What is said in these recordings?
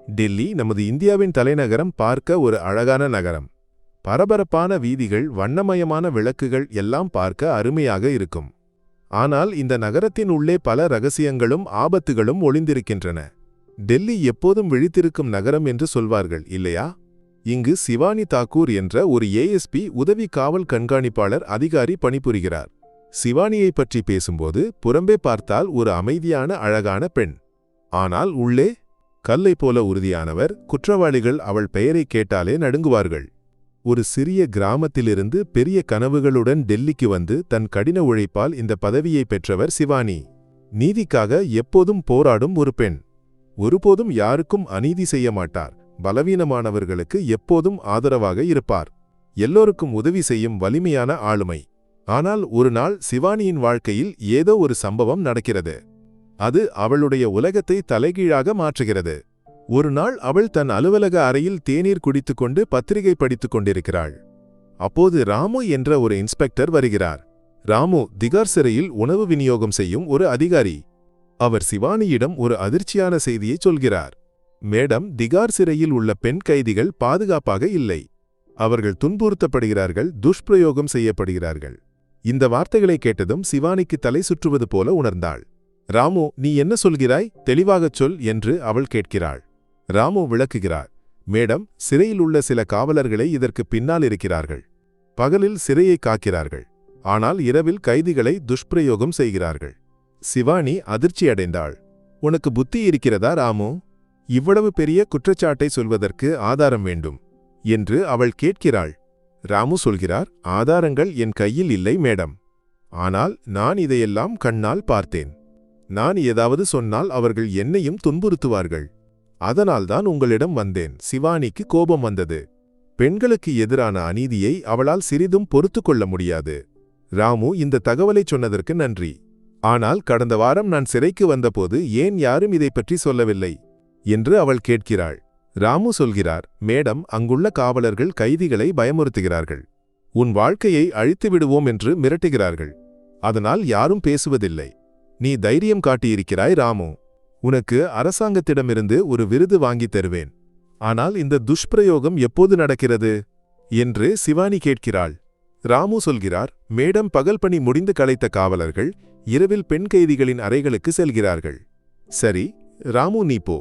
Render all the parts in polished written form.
டெல்லி நமது இந்தியாவின் தலைநகரம், பார்க்க ஒரு அழகான நகரம். பரபரப்பான வீதிகள், வண்ணமயமான விளக்குகள் எல்லாம் பார்க்க அருமையாக இருக்கும். ஆனால் இந்த நகரத்தின் உள்ளே பல ரகசியங்களும் ஆபத்துகளும் ஒளிந்திருக்கின்றன. டெல்லி எப்போதும் விழித்திருக்கும் நகரம் என்று சொல்வார்கள் இல்லையா? இங்கு சிவானி தாக்கூர் என்ற ஒரு ஏஎஸ்பி உதவி காவல் கண்காணிப்பாளர் அதிகாரி பணிபுரிகிறார். சிவானியை பற்றி பேசும்போது புறம்பே பார்த்தால் ஒரு அமைதியான அழகான பெண். ஆனால் உள்ளே கல்லை போல உறுதியானவர். குற்றவாளிகள் அவள் பெயரை கேட்டாலே நடுங்குவார்கள். ஒரு சிறிய கிராமத்திலிருந்து பெரிய கனவுகளுடன் டெல்லிக்கு வந்து தன் கடின உழைப்பால் இந்த பதவியை பெற்றவர் சிவானி. நீதிக்காக எப்போதும் போராடும் ஒரு பெண். ஒருபோதும் யாருக்கும் அநீதி செய்ய மாட்டார். பலவீனமானவர்களுக்கு எப்போதும் ஆதரவாக இருப்பார். எல்லோருக்கும் உதவி செய்யும் வலிமையான ஆளுமை. ஆனால் ஒரு நாள் சிவானியின் வாழ்க்கையில் ஏதோ ஒரு சம்பவம் நடக்கிறது. அது அவளுடைய உலகத்தை தலைகீழாக மாற்றுகிறது. ஒரு நாள் அவள் தன் அலுவலக அறையில் தேநீர் குடித்துக்கொண்டு பத்திரிகை படித்துக் கொண்டிருக்கிறாள். அப்போது ராமு என்ற ஒரு இன்ஸ்பெக்டர் வருகிறார். ராமு திகார் சிறையில் உணவு விநியோகம் செய்யும் ஒரு அதிகாரி. அவர் சிவானியிடம் ஒரு அதிர்ச்சியான செய்தியை சொல்கிறார். மேடம், திகார் சிறையில் உள்ள பெண் கைதிகள் பாதுகாப்பாக இல்லை. அவர்கள் துன்புறுத்தப்படுகிறார்கள், துஷ்பிரயோகம் செய்யப்படுகிறார்கள். இந்த வார்த்தைகளை கேட்டதும் சிவானிக்கு தலை சுற்றுவது போல உணர்ந்தாள். ராமு, நீ என்ன சொல்கிறாய்? தெளிவாகச் சொல் என்று அவள் கேட்கிறாள். ராமு விளக்குகிறார். மேடம், சிறையில் உள்ள சில காவலர்களை இதற்கு பின்னால் இருக்கிறார்கள். பகலில் சிறையை காக்கிறார்கள். ஆனால் இரவில் கைதிகளை துஷ்பிரயோகம் செய்கிறார்கள். சிவானி அதிர்ச்சியடைந்தாள். உனக்கு புத்தி இருக்கிறதா ராமு? இவ்வளவு பெரிய குற்றச்சாட்டை சொல்வதற்கு ஆதாரம் வேண்டும் என்று அவள் கேட்கிறாள். ராமு சொல்கிறார், ஆதாரங்கள் என் கையில் இல்லை மேடம். ஆனால் நான் இதையெல்லாம் கண்ணால் பார்த்தேன். நான் ஏதாவது சொன்னால் அவர்கள் என்னையும் துன்புறுத்துவார்கள். அதனால்தான் உங்களிடம் வந்தேன். சிவானிக்கு கோபம் வந்தது. பெண்களுக்கு எதிரான அநீதியை அவளால் சிறிதும் பொறுத்து கொள்ள முடியாது. ராமு, இந்த தகவலை சொன்னதற்கு நன்றி. ஆனால் கடந்த வாரம் நான் சிறைக்கு வந்தபோது ஏன் யாரும் இதை பற்றி சொல்லவில்லை என்று அவள் கேட்கிறாள். ராமு சொல்கிறார், மேடம், அங்குள்ள காவலர்கள் கைதிகளை பயமுறுத்துகிறார்கள். உன் வாழ்க்கையை அழித்து விடுவோம் என்று மிரட்டுகிறார்கள். அதனால் யாரும் பேசுவதில்லை. நீ தைரியம் காட்டியிருக்கிறாய் ராமு. உனக்கு அரசாங்கத்திடமிருந்து ஒரு விருது வாங்கித் தருவேன். ஆனால் இந்த துஷ்பிரயோகம் எப்போது நடக்கிறது என்று சிவானி கேட்கிறாள். ராமு சொல்கிறார், மேடம், பகல் பணி முடிந்து களைத்த காவலர்கள் இரவில் பெண் கைதிகளின் அறைகளுக்கு செல்கிறார்கள். சரி ராமு, நீ போ.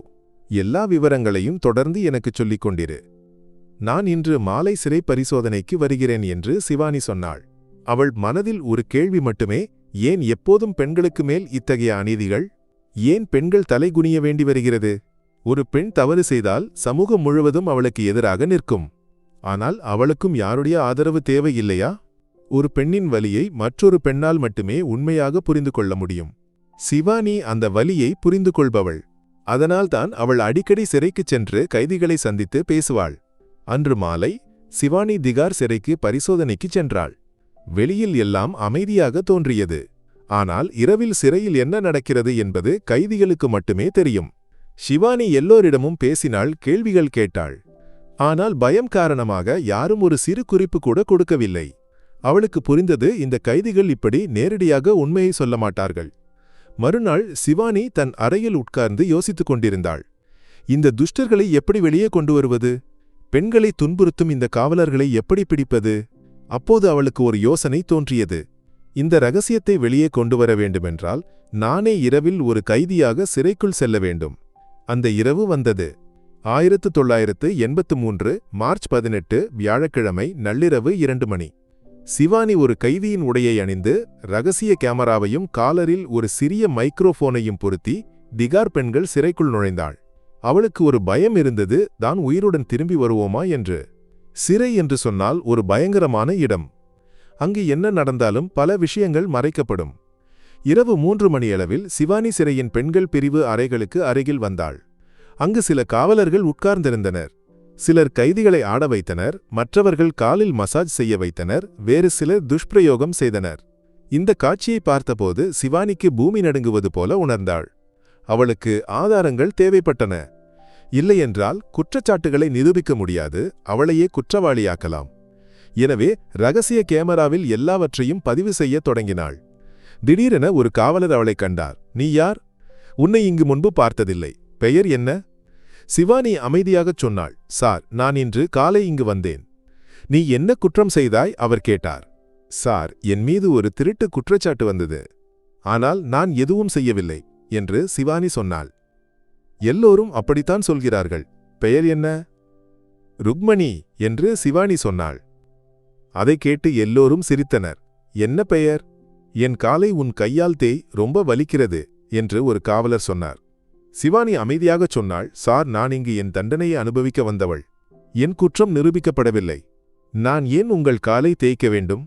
எல்லா விவரங்களையும் தொடர்ந்து எனக்குச் சொல்லிக் கொண்டிரு. நான் இன்று மாலை சிறை பரிசோதனைக்கு வருகிறேன் என்று சிவானி சொன்னாள். அவள் மனதில் ஒரு கேள்வி மட்டுமே, ஏன் எப்போதும் பெண்களுக்கு மேல் இத்தகைய அநீதிகள்? ஏன் பெண்கள் தலைகுனிய வேண்டி வருகிறது? ஒரு பெண் தவறு செய்தால் சமூகம் முழுவதும் அவளுக்கு எதிராக நிற்கும். ஆனால் அவளுக்கும் யாருடைய ஆதரவு தேவை இல்லையா? ஒரு பெண்ணின் வலியை மற்றொரு பெண்ணால் மட்டுமே உண்மையாக புரிந்து கொள்ள முடியும். சிவானி அந்த வலியை புரிந்து கொள்பவள். அதனால்தான் அவள் அடிக்கடி சிறைக்குச் சென்று கைதிகளை சந்தித்து பேசுவாள். அன்று மாலை சிவானி திகார் சிறைக்கு பரிசோதனைக்குச் சென்றாள். வெளியில் எல்லாம் அமைதியாக தோன்றியது. ஆனால் இரவில் சிறையில் என்ன நடக்கிறது என்பது கைதிகளுக்கு மட்டுமே தெரியும். சிவானி எல்லோரிடமும் பேசினாள், கேள்விகள் கேட்டாள். ஆனால் பயம் காரணமாக யாரும் ஒரு சிறு குறிப்பு கூட கொடுக்கவில்லை. அவளுக்கு புரிந்தது, இந்த கைதிகள் இப்படி நேரடியாக உண்மையை சொல்ல மாட்டார்கள். மறுநாள் சிவானி தன் அறையில் உட்கார்ந்து யோசித்துக் கொண்டிருந்தாள். இந்த துஷ்டர்களை எப்படி வெளியே கொண்டு வருவது? பெண்களை துன்புறுத்தும் இந்த காவலர்களை எப்படி பிடிப்பது? அப்போது அவளுக்கு ஒரு யோசனை தோன்றியது. இந்த ரகசியத்தை வெளியே கொண்டு வர வேண்டுமென்றால் நானே இரவில் ஒரு கைதியாக சிறைக்குள் செல்ல வேண்டும். அந்த இரவு வந்தது. 1983 மார்ச் 18 வியாழக்கிழமை நள்ளிரவு 2 மணி. சிவானி ஒரு கைதியின் உடையை அணிந்து ரகசிய கேமராவையும் காலரில் ஒரு சிறிய மைக்ரோஃபோனையும் பொருத்தி திகார் பெண்கள் சிறைக்குள் நுழைந்தாள். அவளுக்கு ஒரு பயம் இருந்தது, தான் உயிருடன் திரும்பி வருவோமா என்று. சிறை என்று சொன்னால் ஒரு பயங்கரமான இடம். அங்கு என்ன நடந்தாலும் பல விஷயங்கள் மறைக்கப்படும். இரவு 3 மணியளவில் சிவானி சிறையின் பெண்கள் பிரிவு அறைகளுக்கு அருகில் வந்தாள். அங்கு சில காவலர்கள் உட்கார்ந்திருந்தனர். சிலர் கைதிகளை ஆட வைத்தனர், மற்றவர்கள் காலில் மசாஜ் செய்ய வைத்தனர், வேறு சிலர் துஷ்பிரயோகம் செய்தனர். இந்த காட்சியை பார்த்தபோது சிவானிக்கு பூமி நடுங்குவது போல உணர்ந்தாள். அவளுக்கு ஆதாரங்கள் தேவைப்பட்டன. இல்லையென்றால் குற்றச்சாட்டுகளை நிரூபிக்க முடியாது, அவளையே குற்றவாளியாக்கலாம். எனவே ரகசிய கேமராவில் எல்லாவற்றையும் பதிவு செய்ய தொடங்கினாள். திடீரென ஒரு காவலர் அவளை கண்டார். நீ யார்? உன்னை இங்கு முன்பு பார்த்ததில்லை. பெயர் என்ன? சிவானி அமைதியாகச் சொன்னாள். சார், நான் இன்று காலை இங்கு வந்தேன். நீ என்ன குற்றம் செய்தாய்? அவர் கேட்டார். சார், என் மீது ஒரு திருட்டு குற்றச்சாட்டு வந்தது. ஆனால் நான் எதுவும் செய்யவில்லை என்று சிவானி சொன்னாள். எல்லோரும் அப்படித்தான் சொல்கிறார்கள். பெயர் என்ன? ருக்மணி என்று சிவானி சொன்னாள். அதைக் கேட்டு எல்லோரும் சிரித்தனர். என்ன பெயர்? என் காலை உன் கையால் தேய், ரொம்ப வலிக்கிறது என்று ஒரு காவலர் சொன்னார். சிவானி அமைதியாகச் சொன்னாள். சார், நான் இங்கு என் தண்டனையை அனுபவிக்க வந்தவள். என் குற்றம் நிரூபிக்கப்படவில்லை. நான் ஏன் உங்கள் காலை தேய்க்க வேண்டும்?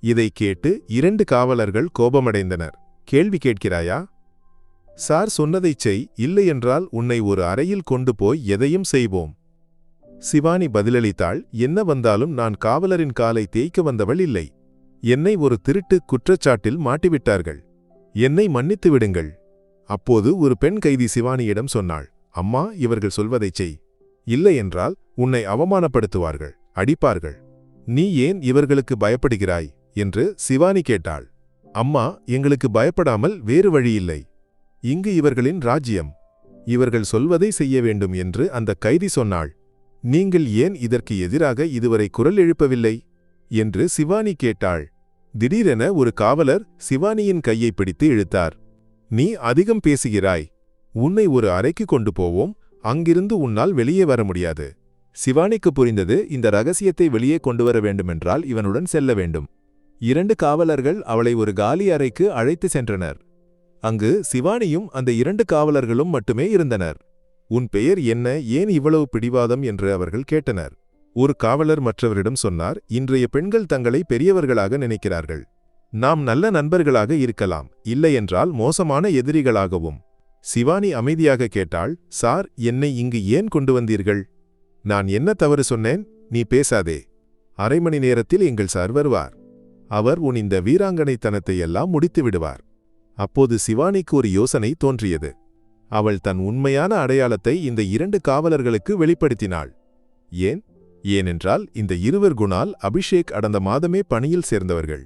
இதைக் கேட்டு 2 காவலர்கள் கோபமடைந்தனர். கேள்வி கேட்கிறாயா? சார் சொன்னதைச் செய், இல்லையென்றால் உன்னை ஒரு அறையில் கொண்டு போய் எதையும் செய்வோம். சிவானி பதிலளித்தாள். என்ன வந்தாலும் நான் காவலரின் காலை தேய்க்க வந்தவள் இல்லை. என்னை ஒரு திருட்டு குற்றச்சாட்டில் மாட்டிவிட்டார்கள். என்னை மன்னித்து விடுங்கள். அப்போது ஒரு பெண் கைதி சிவானியிடம் சொன்னாள். அம்மா, இவர்கள் சொல்வதைச் செய். இல்லையென்றால் உன்னை அவமானப்படுத்துவார்கள், அடிப்பார்கள். நீ ஏன் இவர்களுக்கு பயப்படுகிறாய் என்று சிவானி கேட்டாள். அம்மா, எங்களுக்கு பயப்படாமல் வேறு வழியில்லை. இங்கு இவர்களின் ராஜ்யம். இவர்கள் சொல்வதை செய்ய வேண்டும் என்று அந்த கைதி சொன்னாள். நீங்கள் ஏன் இதற்கு எதிராக இதுவரை குரல் எழுப்பவில்லை என்று சிவானி கேட்டாள். திடீரென ஒரு காவலர் சிவானியின் கையை பிடித்து இழுத்தார். நீ அதிகம் பேசுகிறாய். உன்னை ஒரு அறைக்கு கொண்டு போவோம். அங்கிருந்து உன்னால் வெளியே வர முடியாது. சிவானிக்கு புரிந்தது, இந்த ரகசியத்தை வெளியே கொண்டு வர வேண்டுமென்றால் இவனுடன் செல்ல வேண்டும். 2 காவலர்கள் அவளை ஒரு காலி அறைக்கு அழைத்து சென்றனர். அங்கு சிவானியும் அந்த 2 காவலர்களும் மட்டுமே இருந்தனர். உன் பெயர் என்ன? ஏன் இவ்வளவு பிடிவாதம் என்று அவர்கள் கேட்டனர். ஒரு காவலர் மற்றவரிடம் சொன்னார். இன்றைய பெண்கள் தங்களை பெரியவர்களாக நினைக்கிறார்கள். நாம் நல்ல நண்பர்களாக இருக்கலாம், இல்லையென்றால் மோசமான எதிரிகளாகவும். சிவானி அமைதியாக கேட்டாள். சார், என்னை இங்கு ஏன் கொண்டு வந்தீர்கள்? நான் என்ன தவறு சொன்னேன்? நீ பேசாதே. அரை மணி நேரத்தில் எங்கள் சார் வருவார். அவர் உன் இந்த வீராங்கனைத்தனத்தை எல்லாம் முடித்து விடுவார். அப்போது சிவானிக்கு ஒரு யோசனை தோன்றியது. அவள் தன் உண்மையான அடையாளத்தை இந்த 2 காவலர்களுக்கு வெளிப்படுத்தினாள். ஏனென்றால் இந்த இருவர் குணால், அபிஷேக் கடந்த மாதமே பணியில் சேர்ந்தவர்கள்.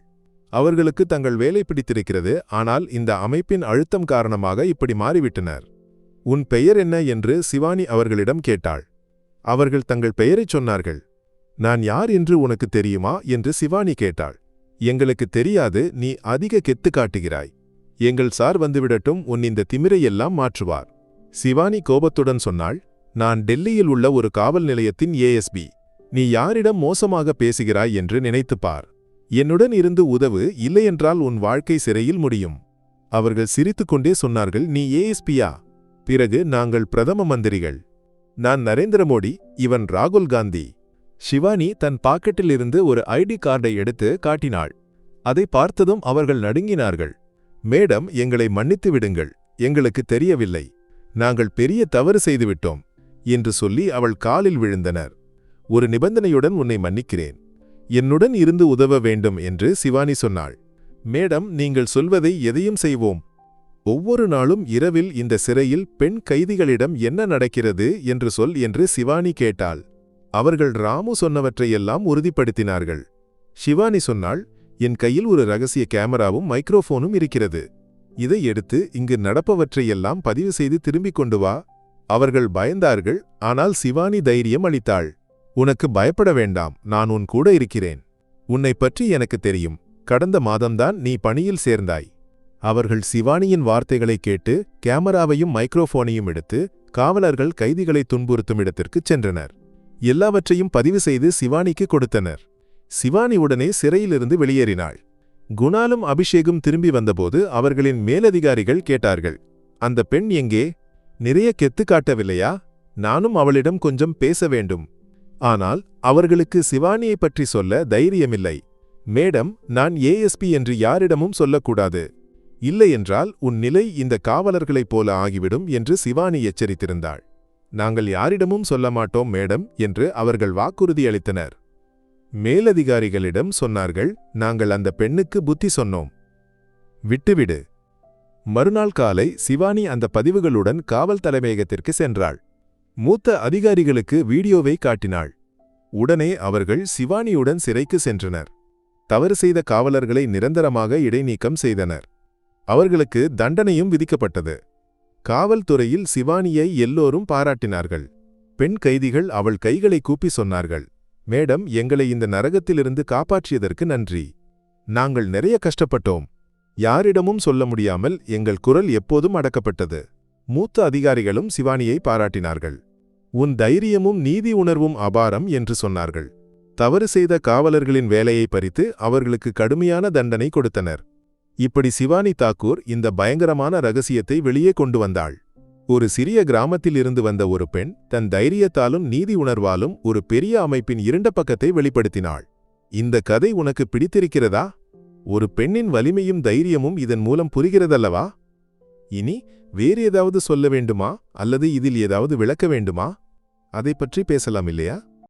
அவர்களுக்கு தங்கள் வேலை பிடித்திருக்கிறது. ஆனால் இந்த அமைப்பின் அழுத்தம் காரணமாக இப்படி மாறிவிட்டனர். உன் பெயர் என்ன என்று சிவானி அவர்களிடம் கேட்டாள். அவர்கள் தங்கள் பெயரைச் சொன்னார்கள். நான் யார் என்று உனக்கு தெரியுமா என்று சிவானி கேட்டாள். எங்களுக்கு தெரியாது, நீ அதிக கெத்து காட்டுகிறாய். எங்கள் சார் வந்துவிடட்டும், உன் இந்த திமிரையெல்லாம் மாற்றுவார். சிவானி கோபத்துடன் சொன்னாள். நான் டெல்லியில் உள்ள ஒரு காவல் நிலையத்தின் ASP. நீ யாரிடம் மோசமாக பேசுகிறாய் என்று நினைத்துப்பார். என்னுடன் இருந்து உதவு, இல்லையென்றால் உன் வாழ்க்கை சிறையில் முடியும். அவர்கள் சிரித்துக்கொண்டே சொன்னார்கள். நீ ASPயா? பிறகு நாங்கள் பிரதம மந்திரிகள். நான் நரேந்திர மோடி, இவன் ராகுல் காந்தி. சிவானி தன் பாக்கெட்டிலிருந்து ஒரு ID கார்டை எடுத்து காட்டினாள். அதை பார்த்ததும் அவர்கள் நடுங்கினார்கள். மேடம், எங்களை மன்னித்து விடுங்கள். எங்களுக்கு தெரியவில்லை. நாங்கள் பெரிய தவறு செய்துவிட்டோம் என்று சொல்லி அவள் காலில் விழுந்தனர். ஒரு நிபந்தனையுடன் உன்னை மன்னிக்கிறேன். என்னுடன் இருந்து உதவ வேண்டும் என்று சிவானி சொன்னாள். மேடம், நீங்கள் சொல்வதை எதையும் செய்வோம். ஒவ்வொரு நாளும் இரவில் இந்த சிறையில் பெண் கைதிகளிடம் என்ன நடக்கிறது என்று சொல் என்று சிவானி கேட்டாள். அவர்கள் ராமு சொன்னவற்றையெல்லாம் உறுதிப்படுத்தினார்கள். சிவானி சொன்னாள். என் கையில் ஒரு ரகசிய கேமராவும் மைக்ரோஃபோனும் இருக்கிறது. இதை எடுத்து இங்கு நடப்பவற்றையெல்லாம் பதிவு செய்து திரும்பிக் கொண்டு வா. அவர்கள் பயந்தார்கள். ஆனால் சிவானி தைரியம் அளித்தாள். உனக்கு பயப்பட வேண்டாம், நான் உன் கூட இருக்கிறேன். உன்னை பற்றி எனக்கு தெரியும். கடந்த மாதம்தான் நீ பணியில் சேர்ந்தாய். அவர்கள் சிவானியின் வார்த்தைகளை கேட்டு கேமராவையும் மைக்ரோஃபோனையும் எடுத்து காவலர்கள் கைதிகளை துன்புறுத்தும் இடத்திற்குச் சென்றனர். எல்லாவற்றையும் பதிவு செய்து சிவானிக்கு கொடுத்தனர். சிவானி உடனே சிறையிலிருந்து வெளியேறினாள். குணாலும் அபிஷேகும் திரும்பி வந்தபோது அவர்களின் மேலதிகாரிகள் கேட்டார்கள். அந்த பெண் எங்கே? நிறைய கெத்து காட்டவில்லையா? நானும் அவளிடம் கொஞ்சம் பேச வேண்டும். ஆனால் அவர்களுக்கு சிவானியை பற்றி சொல்ல தைரியமில்லை. மேடம், நான் ASP என்று யாரிடமும் சொல்லக்கூடாது. இல்லையென்றால் உன் நிலை இந்த காவலர்களைப் போல ஆகிவிடும் என்று சிவானி எச்சரித்திருந்தாள். நாங்கள் யாரிடமும் சொல்ல மாட்டோம் மேடம் என்று அவர்கள் வாக்குறுதி அளித்தனர். மேலதிகாரிகளிடம் சொன்னார்கள். நாங்கள் அந்த பெண்ணுக்கு புத்தி சொன்னோம். விட்டுவிடு. மறுநாள் காலை சிவானி அந்த பதிவுகளுடன் காவல் தலைமையகத்திற்கு சென்றாள். மூத்த அதிகாரிகளுக்கு வீடியோவை காட்டினாள். உடனே அவர்கள் சிவானியுடன் சிறைக்கு சென்றனர். தவறு செய்த காவலர்களை நிரந்தரமாக இடைநீக்கம் செய்தனர். அவர்களுக்கு தண்டனையும் விதிக்கப்பட்டது. காவல்துறையில் சிவானியை எல்லோரும் பாராட்டினார்கள். பெண் கைதிகள் அவள் கைகளை கூப்பி சொன்னார்கள், மேடம், எங்களை இந்த நரகத்திலிருந்து காப்பாற்றியதற்கு நன்றி. நாங்கள் நிறைய கஷ்டப்பட்டோம். யாரிடமும் சொல்ல முடியாமல் எங்கள் குரல் எப்போதும் அடக்கப்பட்டது. மூத்த அதிகாரிகளும் சிவானியை பாராட்டினார்கள். உன் தைரியமும் நீதி உணர்வும் அபாரம் என்று சொன்னார்கள். தவறு செய்த காவலர்களின் வேலையை பறித்து அவர்களுக்கு கடுமையான தண்டனை கொடுத்தனர். இப்படி சிவானி தாக்கூர் இந்த பயங்கரமான ரகசியத்தை வெளியே கொண்டு வந்தாள். ஒரு சிறிய கிராமத்தில் இருந்து வந்த ஒரு பெண் தன் தைரியத்தாலும் நீதி உணர்வாலும் ஒரு பெரிய அமைப்பின் இருண்ட பக்கத்தை வெளிப்படுத்தினாள். இந்த கதை உனக்கு பிடித்திருக்கிறதா? ஒரு பெண்ணின் வலிமையும் தைரியமும் இதன் மூலம் புரிகிறதல்லவா? இனி வேறு ஏதாவது சொல்ல வேண்டுமா அல்லது இதில் ஏதாவது விளக்க வேண்டுமா? அதைப் பற்றி பேசலாம் இல்லையா?